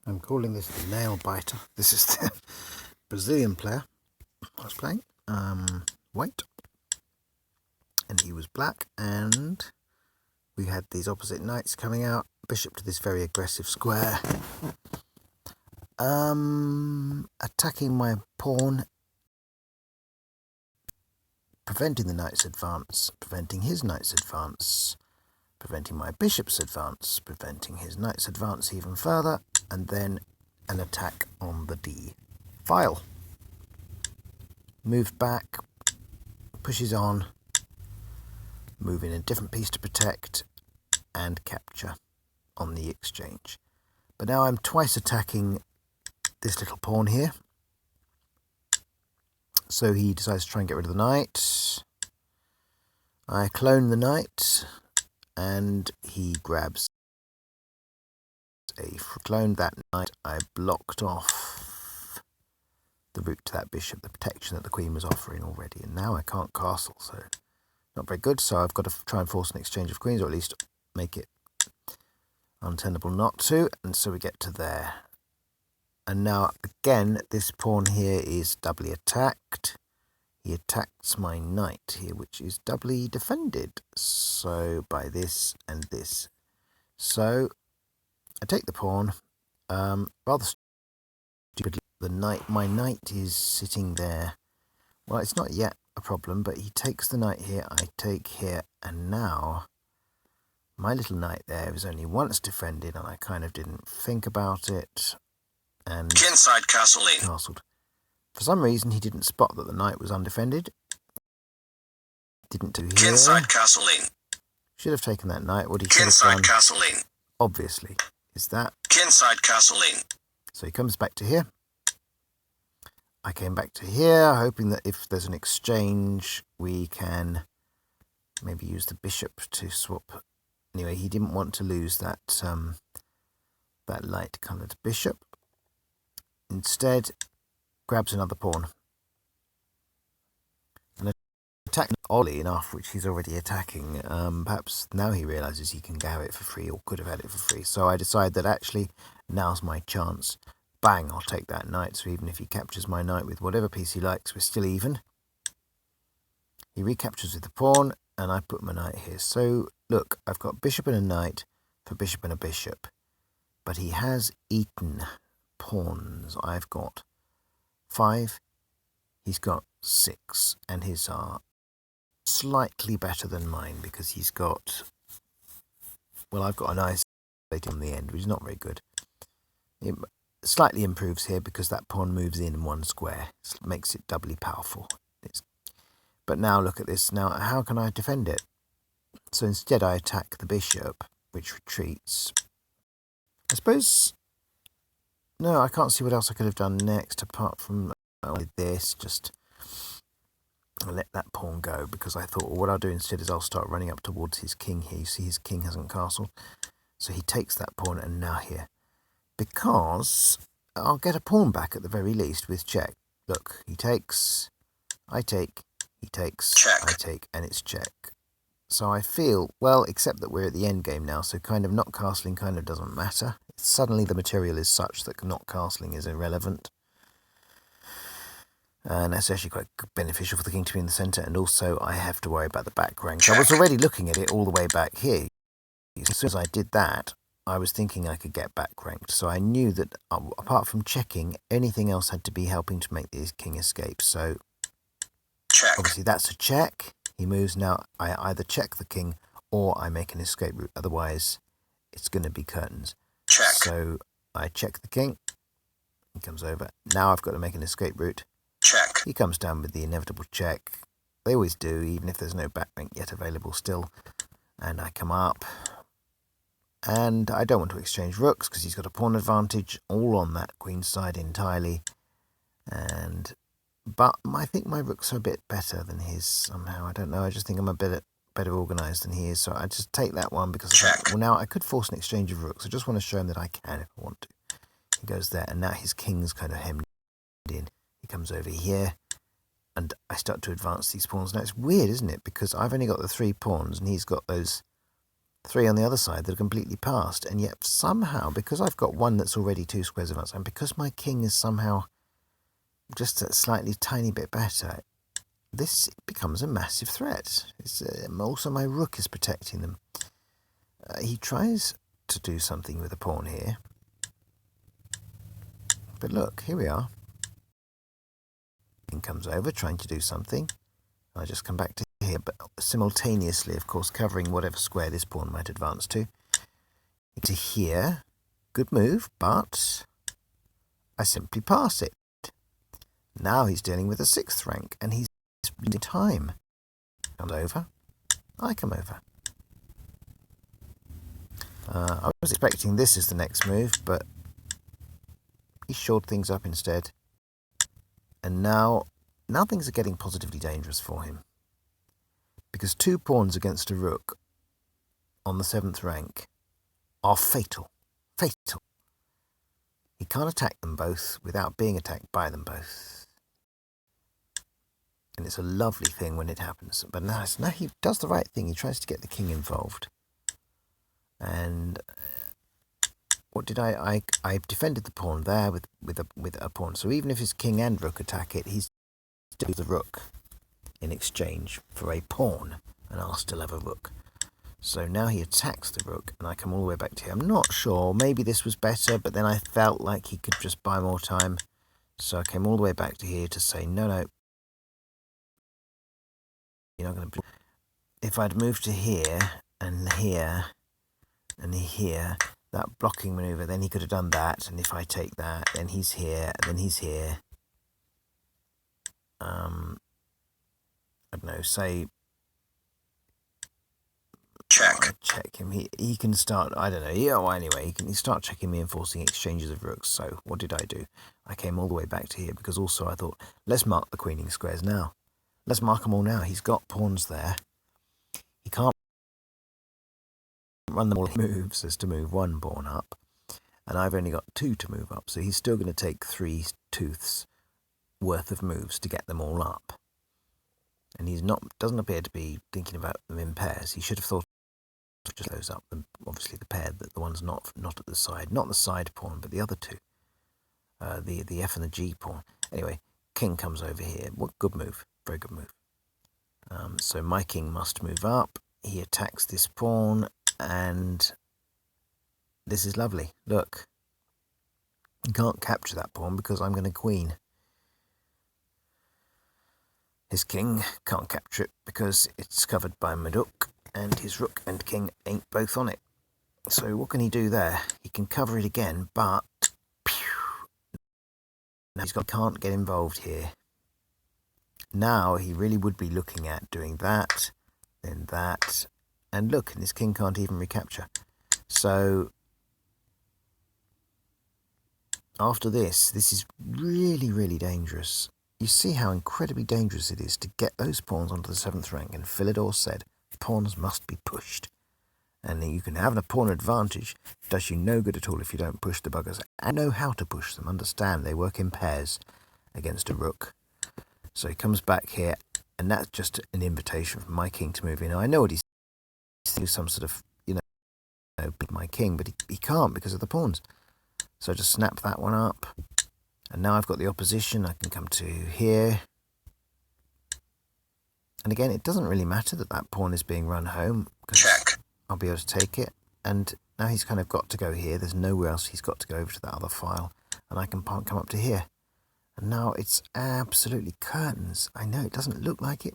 I'm calling this the Nailbiter. This is the Brazilian player I was playing. White. And he was black. And we had these opposite knights coming out. Bishop to this very aggressive square. Attacking my pawn. Preventing the knight's advance. Preventing his knight's advance. Preventing my bishop's advance. Preventing his knight's advance even further. And then an attack on the D file. Moved back, pushes on, moving a different piece to protect, and capture on the exchange. But now I'm twice attacking this little pawn here. So he decides to try and get rid of the knight. I clone the knight, and he grabs cloned that knight. I blocked off the route to that bishop, the protection that the queen was offering already, and now I can't castle, so not very good. So I've got to try and force an exchange of queens, or at least make it untenable not to, and so we get to there. And now again, this pawn here is doubly attacked. He attacks my knight here, which is doubly defended, so by this and this. So I take the pawn, rather stupidly. My knight is sitting there. Well, it's not yet a problem, but he takes the knight here, I take here, and now my little knight there is only once defended, and I kind of didn't think about it, and Kinside castling. castled. For some reason, he didn't spot that the knight was undefended. Didn't do here. Kinside castling. Should have taken that knight. What he should have Kinside done, castling. obviously, is that. Kinside castling. So he comes back to here. I came back to here, hoping that if there's an exchange, we can maybe use the bishop to swap. Anyway, he didn't want to lose that that light-coloured bishop. Instead, grabs another pawn. And attacking oddly enough, which he's already attacking. Perhaps now he realises he can have it for free, or could have had it for free. So I decide that actually, now's my chance. Bang, I'll take that knight, so even if he captures my knight with whatever piece he likes, we're still even. He recaptures with the pawn, and I put my knight here. So, look, I've got bishop and a knight for bishop and a bishop. But he has eaten pawns. I've got 5, he's got 6, and his are slightly better than mine, because he's got, well, I've got a nice plate on the end, which is not very good. It slightly improves here because that pawn moves in one square. It makes it doubly powerful. But now look at this. Now, how can I defend it? So instead I attack the bishop, which retreats. I suppose, no, I can't see what else I could have done next apart from this. Just let that pawn go, because I thought, well, what I'll do instead is I'll start running up towards his king here. You see his king hasn't castled. So he takes that pawn, and now here. Because I'll get a pawn back at the very least with check. Look, he takes, I take, he takes, check. I take, and it's check. So I feel, well, except that we're at the end game now, so kind of not castling kind of doesn't matter. Suddenly the material is such that not castling is irrelevant. And that's actually quite beneficial for the king to be in the centre, and also I have to worry about the back rank. I was already looking at it all the way back here. As soon as I did that, I was thinking I could get back ranked, so I knew that apart from checking, anything else had to be helping to make the king escape. So check. Obviously that's a check. He moves now. I either check the king or I make an escape route. Otherwise, it's going to be curtains. Check. So I check the king. He comes over. Now I've got to make an escape route. Check. He comes down with the inevitable check. They always do, even if there's no back rank yet available still. And I come up. And I don't want to exchange rooks because he's got a pawn advantage all on that queen's side entirely. But I think my rooks are a bit better than his somehow. I don't know. I just think I'm a bit better organised than he is. So I just take that one because I think, well, now I could force an exchange of rooks. I just want to show him that I can if I want to. He goes there, and now his king's kind of hemmed in. He comes over here, and I start to advance these pawns. Now it's weird, isn't it? Because I've only got the 3 pawns, and he's got those 3 on the other side that are completely passed, and yet somehow, because I've got one that's already 2 squares advanced, and because my king is somehow just a slightly tiny bit better, this becomes a massive threat. Also my rook is protecting them. He tries to do something with a pawn here, but look, here we are. King comes over trying to do something. I just come back to here, but simultaneously, of course, covering whatever square this pawn might advance to. To here, good move, but I simply pass it. Now he's dealing with a 6th rank, and he's in time. Comes over, I come over. I was expecting this as the next move, but he shored things up instead. And now things are getting positively dangerous for him. Because 2 pawns against a rook on the 7th rank are fatal. Fatal. He can't attack them both without being attacked by them both. And it's a lovely thing when it happens. But now he does the right thing. He tries to get the king involved. And what did I defended the pawn there with a pawn. So even if his king and rook attack it, he's still the rook in exchange for a pawn, and I'll still have a rook. So now he attacks the rook, and I come all the way back to here. I'm not sure. Maybe this was better, but then I felt like he could just buy more time. So I came all the way back to here to say, no, you're not going to. If I'd moved to here and here and here, that blocking maneuver, then he could have done that. And if I take that, then he's here, and then he's here. I don't know, say check him. He can start, I don't know, well, anyway, he can start checking me and forcing exchanges of rooks. So what did I do? I came all the way back to here because also I thought, let's mark the queening squares now. Let's mark them all now. He's got pawns there. He can't run them all. He moves as to move 1 pawn up, and I've only got 2 to move up, so he's still going to take 3 tooths worth of moves to get them all up. And doesn't appear to be thinking about them in pairs. He should have thought of just those up. Obviously the pair, the one's not at the side, not the side pawn, but the other 2, the F and the G pawn. Anyway, king comes over here. What good move? Very good move. So my king must move up. He attacks this pawn, and this is lovely. Look, you can't capture that pawn because I'm going to queen. His king can't capture it because it's covered by my rook, and his rook and king ain't both on it. So what can he do there? He can cover it again, but now can't get involved here. Now he really would be looking at doing that, then that, and look, and his king can't even recapture. So after this is really, really dangerous. You see how incredibly dangerous it is to get those pawns onto the 7th rank, and Philidor said, pawns must be pushed. And you can have a pawn advantage, it does you no good at all if you don't push the buggers. And know how to push them, understand they work in pairs against a rook. So he comes back here, and that's just an invitation for my king to move in. Now, I know what he's doing, some sort of, beat my king, but he can't because of the pawns. So I just snap that one up. And now I've got the opposition. I can come to here. And again, it doesn't really matter that pawn is being run home, because I'll be able to take it. And now he's kind of got to go here. There's nowhere else he's got to go over to that other file. And I can come up to here. And now it's absolutely curtains. I know it doesn't look like it.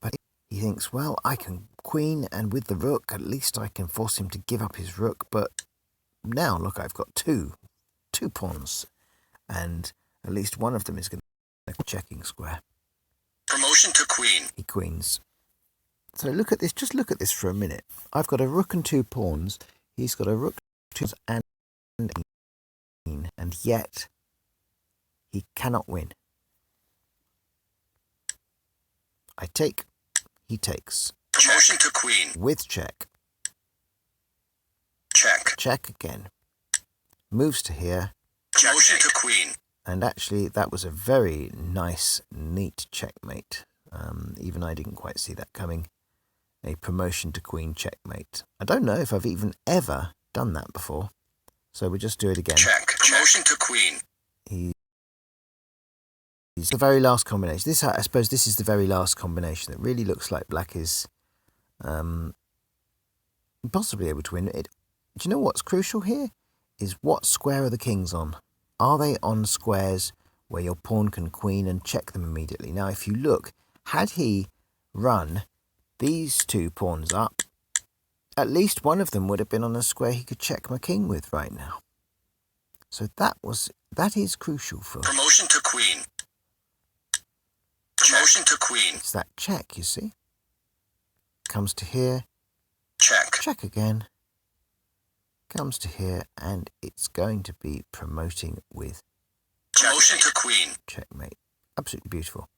But he thinks, well, I can queen, and with the rook, at least I can force him to give up his rook. But now, look, I've got two pawns, and at least one of them is going to be a checking square. Promotion to queen. He queens. So look at this. Just look at this for a minute. I've got a rook and 2 pawns. He's got a rook, 2 and a queen, and yet he cannot win. I take. He takes. Promotion to queen. With check. Check. Check again. Moves to here. Promotion to queen. And actually, that was a very nice, neat checkmate. Even I didn't quite see that coming. a promotion to queen checkmate. I don't know if I've even ever done that before, so we'll just do it again. Check. Promotion to queen. He's the very last combination. I suppose this is the very last combination. It really looks like black is possibly able to win. Do you know what's crucial here? Is what square are the kings on? Are they on squares where your pawn can queen and check them immediately? Now, if you look, had he run these two pawns up, at least one of them would have been on a square he could check my king with right now. So that is crucial for Promotion to queen. Promotion to queen. It's that check, you see. Comes to here. Check. Check again. Comes to here, and it's going to be promoting with Promotion to queen. checkmate. Absolutely beautiful.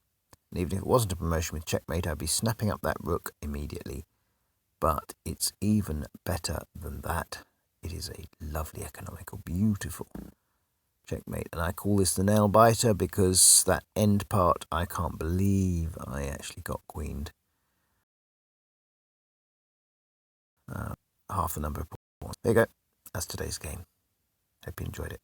And even if it wasn't a promotion with checkmate, I'd be snapping up that rook immediately. But it's even better than that. It is a lovely, economical, beautiful checkmate. And I call this the Nailbiter because that end part, I can't believe I actually got queened. Half the number of pawns. There you go. That's today's game. Hope you enjoyed it.